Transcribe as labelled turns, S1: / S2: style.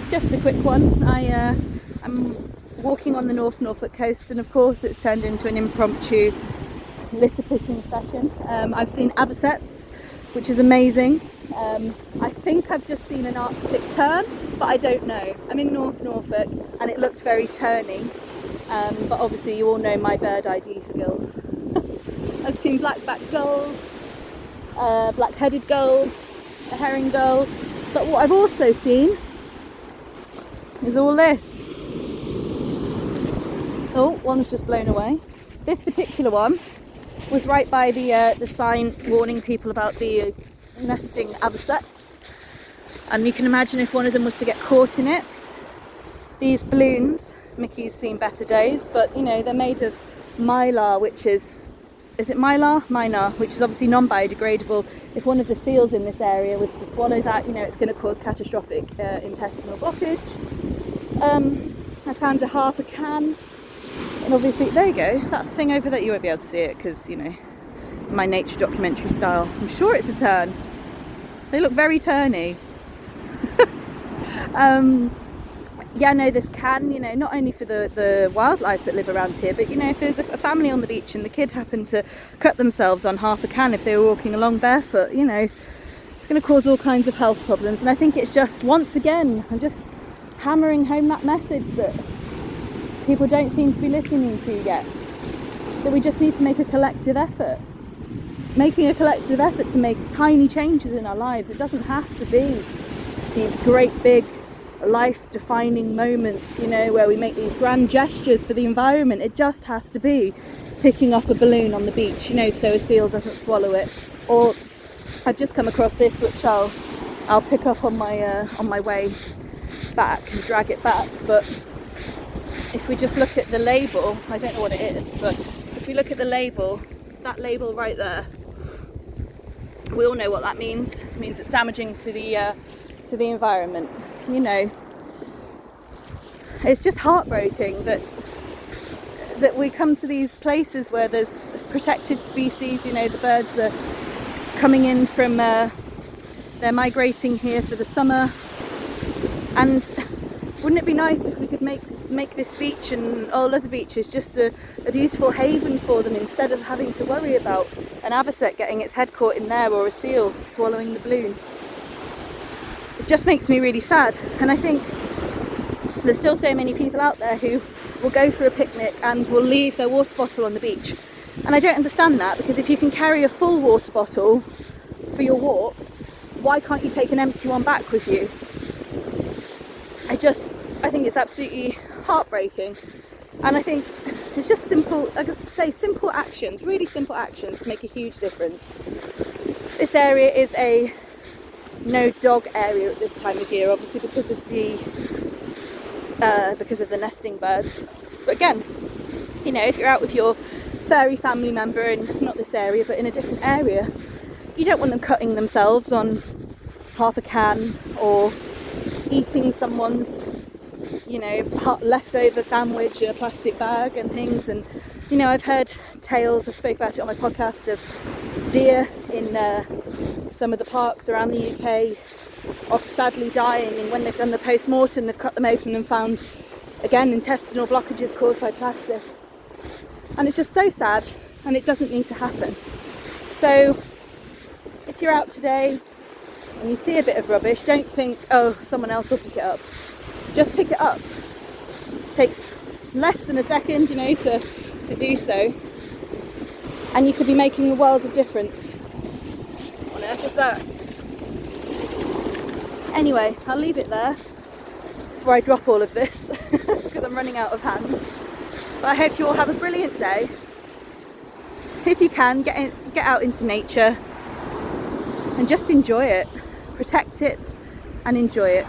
S1: Just a quick one. I'm walking on the Norfolk Coast, and of course it's turned into an impromptu litter picking session. I've seen avocets, which is amazing. I think I've just seen an Arctic tern, but I don't know. I'm in Norfolk and it looked very terny, but obviously you all know my bird ID skills. I've seen black-backed gulls, black-headed gulls, a herring gull, but what I've also seen is all this. Oh, one's just blown away. This particular one was right by the sign warning people about the nesting avocets, and you can imagine if one of them was to get caught in it. These balloons, Mickey's seen better days, but you know, they're made of mylar, which is it mylar? Mylar, which is obviously non-biodegradable. If one of the seals in this area was to swallow that, you know, it's going to cause catastrophic intestinal blockage. I found half a can, and obviously, there you go, that thing over there, you won't be able to see it because, you know, my nature documentary style. I'm sure it's a tern. They look very turny. Yeah, no, this can, you know, not only for the wildlife that live around here, but, you know, if there's a family on the beach and the kid happened to cut themselves on half a can if they were walking along barefoot, you know, it's going to cause all kinds of health problems. And I think it's just, once again, I'm just hammering home that message that people don't seem to be listening to yet. That we just need to make a collective effort. Making a collective effort to make tiny changes in our lives. It doesn't have to be these great big life-defining moments, you know, where we make these grand gestures for the environment. It just has to be picking up a balloon on the beach, you know, so a seal doesn't swallow it. Or I've just come across this, which I'll pick up on my way back and drag it back. But if we just look at the label, I don't know what it is, but if we look at the label, that label right there, we all know what that means. It means it's damaging to the environment. You know, it's just heartbreaking that we come to these places where there's protected species. You know, the birds are coming in from, they're migrating here for the summer, and wouldn't it be nice if we could make this beach and all other beaches just a beautiful haven for them, instead of having to worry about an avocet getting its head caught in there or a seal swallowing the balloon. It just makes me really sad. And I think there's still so many people out there who will go for a picnic and will leave their water bottle on the beach. And I don't understand that, because if you can carry a full water bottle for your walk, why can't you take an empty one back with you? I think it's absolutely heartbreaking. And I think it's just simple, like I say, simple actions, really simple actions make a huge difference. This area is a no dog area at this time of year, obviously because of the nesting birds. But again, you know, if you're out with your furry family member in not this area but in a different area, you don't want them cutting themselves on half a can or eating someone's, you know, leftover sandwich in a plastic bag and things. And you know, I've heard tales, I spoke about it on my podcast, of deer in some of the parks around the UK of sadly dying, and when they've done the post-mortem they've cut them open and found, again, intestinal blockages caused by plastic. And it's just so sad, and it doesn't need to happen. So if you're out today and you see a bit of rubbish, don't think, oh, someone else will pick it up. Just pick it up. It takes less than a second, you know, to do so, and you could be making a world of difference. What on earth is that? Anyway, I'll leave it there before I drop all of this because I'm running out of hands. But I hope you all have a brilliant day. If you can, get out into nature and just enjoy it. Protect it and enjoy it.